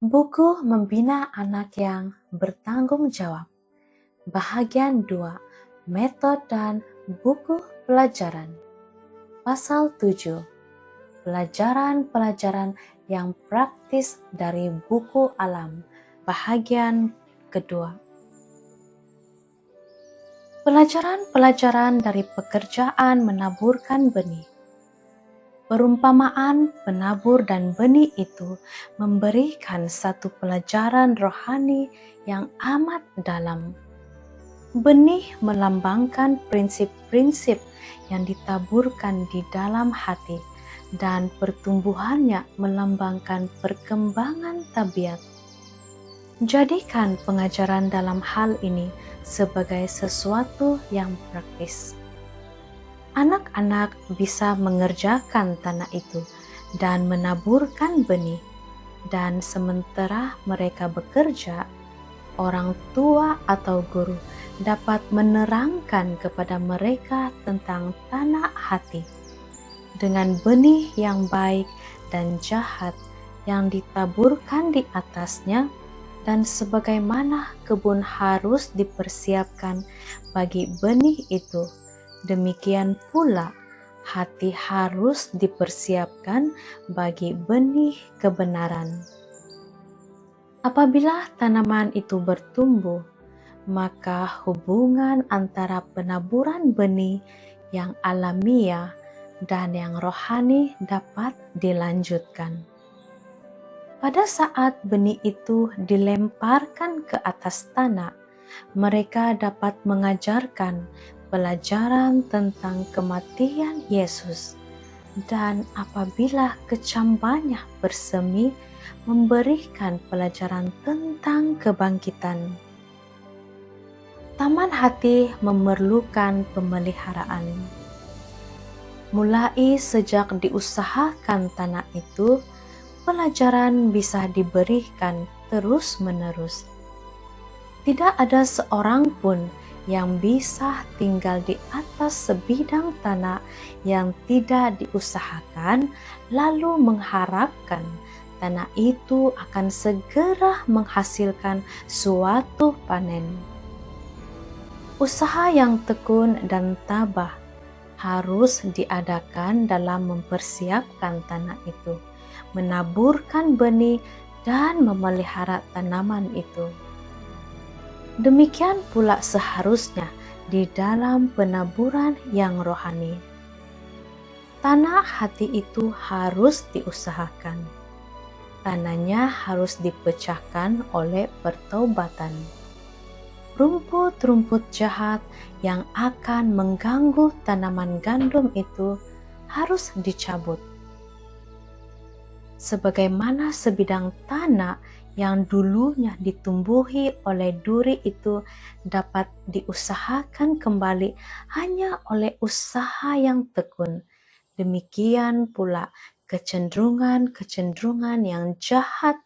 Buku Membina Anak yang Bertanggung Jawab. Bahagian 2. Metode dan Buku Pelajaran. Pasal 7. Pelajaran-pelajaran yang praktis dari buku alam. Bahagian kedua. Pelajaran-pelajaran dari pekerjaan menaburkan benih. Perumpamaan penabur dan benih itu memberikan satu pelajaran rohani yang amat dalam. Benih melambangkan prinsip-prinsip yang ditaburkan di dalam hati, dan pertumbuhannya melambangkan perkembangan tabiat. Jadikan pengajaran dalam hal ini sebagai sesuatu yang praktis. Anak-anak bisa mengerjakan tanah itu dan menaburkan benih, dan sementara mereka bekerja, orang tua atau guru dapat menerangkan kepada mereka tentang tanah hati dengan benih yang baik dan jahat yang ditaburkan di atasnya, dan sebagaimana kebun harus dipersiapkan bagi benih itu, demikian pula hati harus dipersiapkan bagi benih kebenaran. Apabila tanaman itu bertumbuh, maka hubungan antara penaburan benih yang alamiah dan yang rohani dapat dilanjutkan. Pada saat benih itu dilemparkan ke atas tanah, mereka dapat mengajarkan pelajaran tentang kematian Yesus, dan apabila kecambahnya bersemi, memberikan pelajaran tentang kebangkitan. Taman hati memerlukan pemeliharaan. Mulai sejak diusahakan tanah itu, pelajaran bisa diberikan terus-menerus. Tidak ada seorang pun yang bisa tinggal di atas sebidang tanah yang tidak diusahakan, lalu mengharapkan tanah itu akan segera menghasilkan suatu panen. Usaha yang tekun dan tabah harus diadakan dalam mempersiapkan tanah itu, menaburkan benih, dan memelihara tanaman itu. Demikian pula seharusnya di dalam penaburan yang rohani. Tanah hati itu harus diusahakan. Tanahnya harus dipecahkan oleh pertaubatan. Rumput-rumput jahat yang akan mengganggu tanaman gandum itu harus dicabut. Sebagaimana sebidang tanah yang dulunya ditumbuhi oleh duri itu dapat diusahakan kembali hanya oleh usaha yang tekun, demikian pula kecenderungan-kecenderungan yang jahat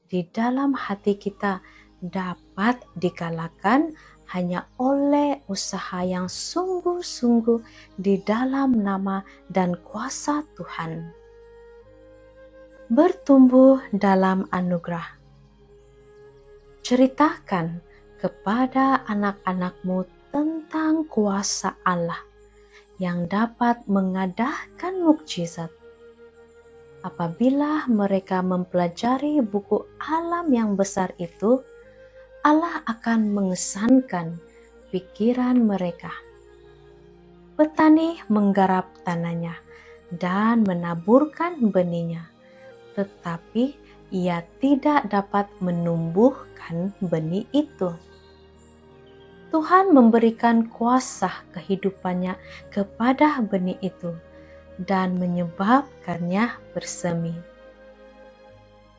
di dalam hati kita dapat dikalahkan hanya oleh usaha yang sungguh-sungguh di dalam nama dan kuasa Tuhan. Bertumbuh dalam anugerah. Ceritakan kepada anak-anakmu tentang kuasa Allah yang dapat mengadakan mukjizat. Apabila mereka mempelajari buku alam yang besar itu, Allah akan mengesankan pikiran mereka. Petani menggarap tanahnya dan menaburkan benihnya, tetapi ia tidak dapat menumbuhkan benih itu. Tuhan memberikan kuasa kehidupannya kepada benih itu dan menyebabkannya bersemi.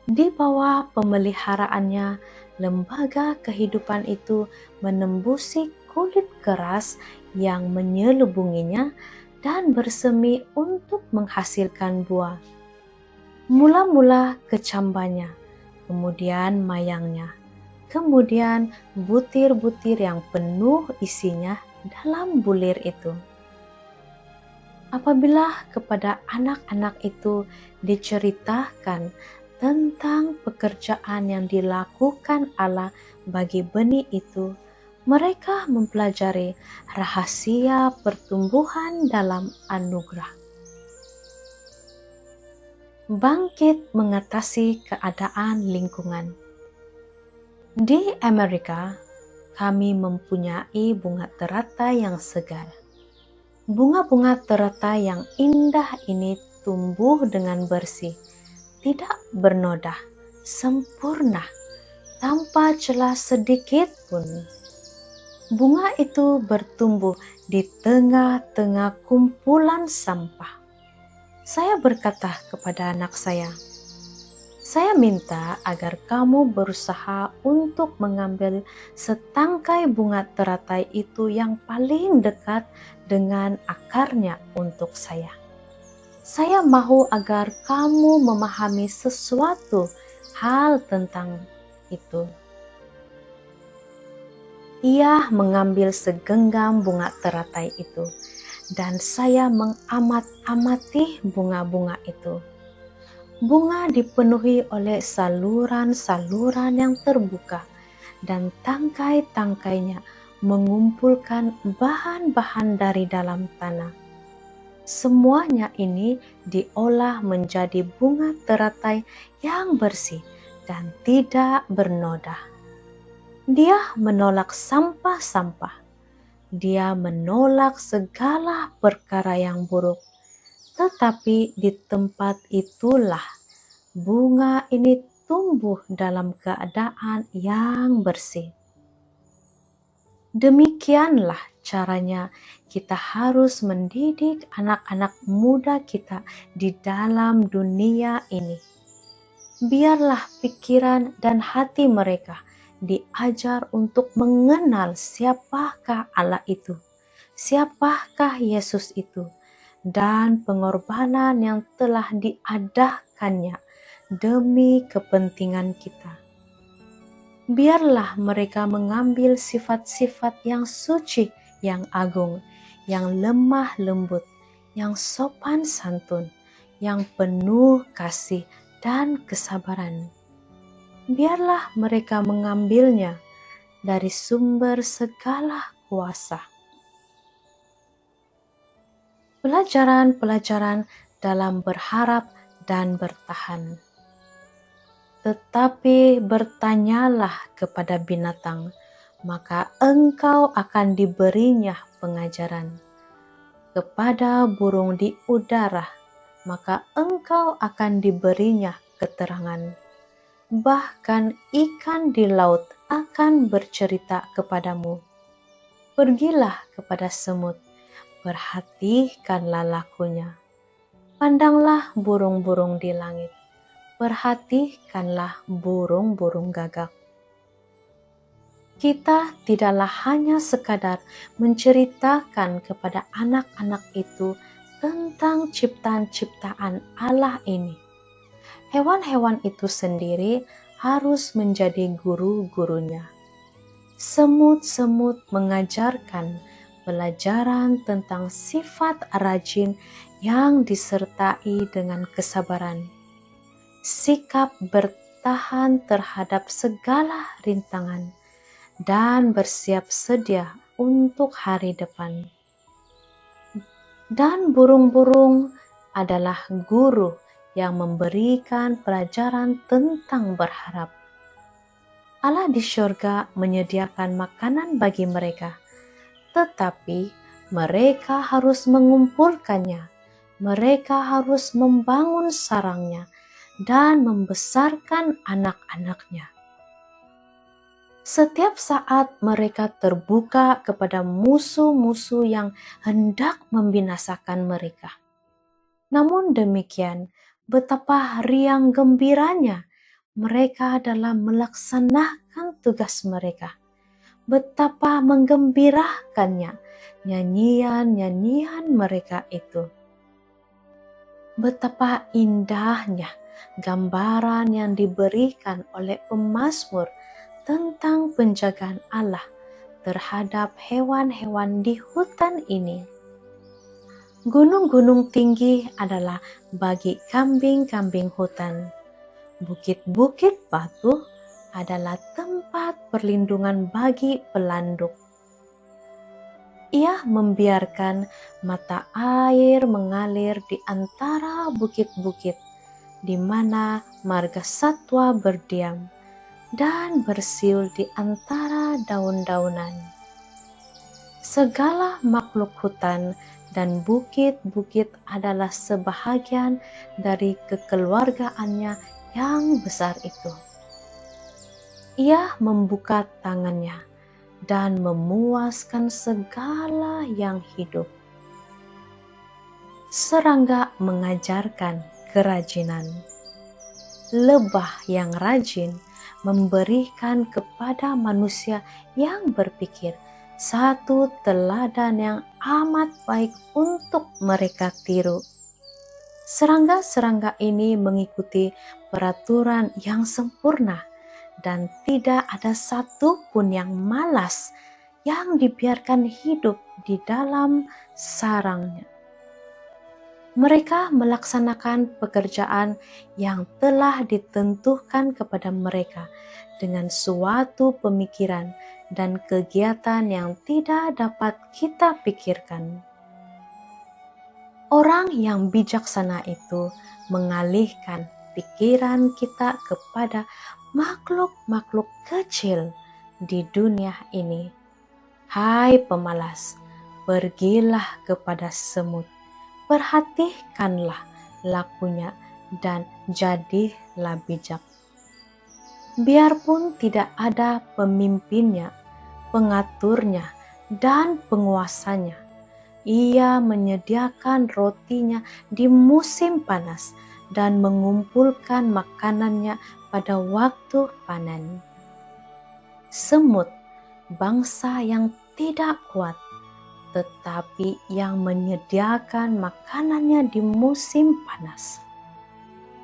Di bawah pemeliharaannya, lembaga kehidupan itu menembusi kulit keras yang menyelubunginya dan bersemi untuk menghasilkan buah. Mula-mula kecambahnya, kemudian mayangnya, kemudian butir-butir yang penuh isinya dalam bulir itu. Apabila kepada anak-anak itu diceritakan tentang pekerjaan yang dilakukan Allah bagi benih itu, mereka mempelajari rahasia pertumbuhan dalam anugerah. Bangkit mengatasi keadaan lingkungan. Di Amerika, kami mempunyai bunga teratai yang segar. Bunga-bunga teratai yang indah ini tumbuh dengan bersih, tidak bernoda, sempurna, tanpa celah sedikit pun. Bunga itu bertumbuh di tengah-tengah kumpulan sampah. Saya berkata kepada anak saya minta agar kamu berusaha untuk mengambil setangkai bunga teratai itu yang paling dekat dengan akarnya untuk saya. Saya mau agar kamu memahami sesuatu hal tentang itu. Ia mengambil segenggam bunga teratai itu, dan saya mengamat-amati bunga-bunga itu. Bunga dipenuhi oleh saluran-saluran yang terbuka, dan tangkai-tangkainya mengumpulkan bahan-bahan dari dalam tanah. Semuanya ini diolah menjadi bunga teratai yang bersih dan tidak bernoda. Dia menolak sampah-sampah. Dia menolak segala perkara yang buruk. Tetapi di tempat itulah bunga ini tumbuh dalam keadaan yang bersih. Demikianlah caranya kita harus mendidik anak-anak muda kita di dalam dunia ini. Biarlah pikiran dan hati mereka diajar untuk mengenal siapakah Allah itu, siapakah Yesus itu, dan pengorbanan yang telah diadakannya demi kepentingan kita. Biarlah mereka mengambil sifat-sifat yang suci, yang agung, yang lemah lembut, yang sopan santun, yang penuh kasih dan kesabaran. Biarlah mereka mengambilnya dari sumber segala kuasa. Pelajaran-pelajaran dalam berharap dan bertahan. Tetapi bertanyalah kepada binatang, maka engkau akan diberinya pengajaran. Kepada burung di udara, maka engkau akan diberinya keterangan. Bahkan ikan di laut akan bercerita kepadamu. Pergilah kepada semut, perhatikanlah lakunya. Pandanglah burung-burung di langit. Perhatikanlah burung-burung gagak. Kita tidaklah hanya sekadar menceritakan kepada anak-anak itu tentang ciptaan-ciptaan Allah ini. Hewan-hewan itu sendiri harus menjadi guru-gurunya. Semut-semut mengajarkan pelajaran tentang sifat rajin yang disertai dengan kesabaran. Sikap bertahan terhadap segala rintangan, dan bersiap sedia untuk hari depan. Dan burung-burung adalah guru yang memberikan pelajaran tentang berharap. Allah di syurga menyediakan makanan bagi mereka, tetapi mereka harus mengumpulkannya, mereka harus membangun sarangnya, dan membesarkan anak-anaknya. Setiap saat mereka terbuka kepada musuh-musuh yang hendak membinasakan mereka. Namun demikian, betapa riang gembiranya mereka dalam melaksanakan tugas mereka. Betapa menggembirakannya nyanyian-nyanyian mereka itu. Betapa indahnya gambaran yang diberikan oleh pemazmur tentang penjagaan Allah terhadap hewan-hewan di hutan ini. Gunung-gunung tinggi adalah bagi kambing-kambing hutan. Bukit-bukit batu adalah tempat perlindungan bagi pelanduk. Ia membiarkan mata air mengalir di antara bukit-bukit, di mana marga satwa berdiam dan bersiul di antara daun-daunan. Segala makhluk hutan dan bukit-bukit adalah sebahagian dari kekeluargaannya yang besar itu. Ia membuka tangannya dan memuaskan segala yang hidup. Serangga mengajarkan kerajinan. Lebah yang rajin memberikan kepada manusia yang berpikir satu teladan yang amat baik untuk mereka tiru. Serangga-serangga ini mengikuti peraturan yang sempurna dan tidak ada satupun yang malas yang dibiarkan hidup di dalam sarangnya. Mereka melaksanakan pekerjaan yang telah ditentukan kepada mereka dengan suatu pemikiran dan kegiatan yang tidak dapat kita pikirkan. Orang yang bijaksana itu mengalihkan pikiran kita kepada makhluk-makhluk kecil di dunia ini. Hai pemalas, pergilah kepada semut. Perhatikanlah lakunya dan jadilah bijak. Biarpun tidak ada pemimpinnya, pengaturnya, dan penguasanya, ia menyediakan rotinya di musim panas dan mengumpulkan makanannya pada waktu panen. Semut, bangsa yang tidak kuat, tetapi yang menyediakan makanannya di musim panas.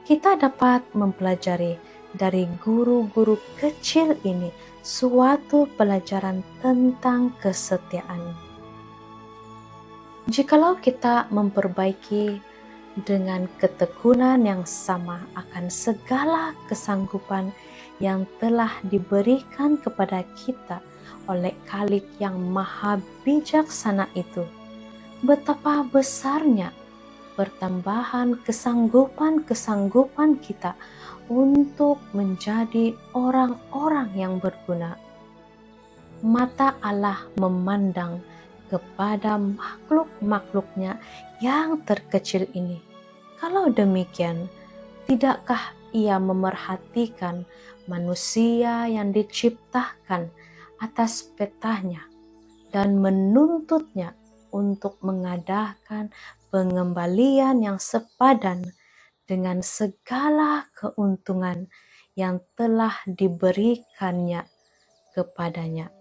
Kita dapat mempelajari dari guru-guru kecil ini suatu pelajaran tentang kesetiaan. Jikalau kita memperbaiki dengan ketekunan yang sama akan segala kesanggupan yang telah diberikan kepada kita oleh Khalik yang maha bijaksana itu, betapa besarnya pertambahan kesanggupan kita untuk menjadi orang-orang yang berguna. Mata Allah memandang kepada makhluk-makhluknya yang terkecil ini. Kalau demikian, tidakkah ia memerhatikan manusia yang diciptakan atas petanya dan menuntutnya untuk mengadakan pengembalian yang sepadan dengan segala keuntungan yang telah diberikannya kepadanya.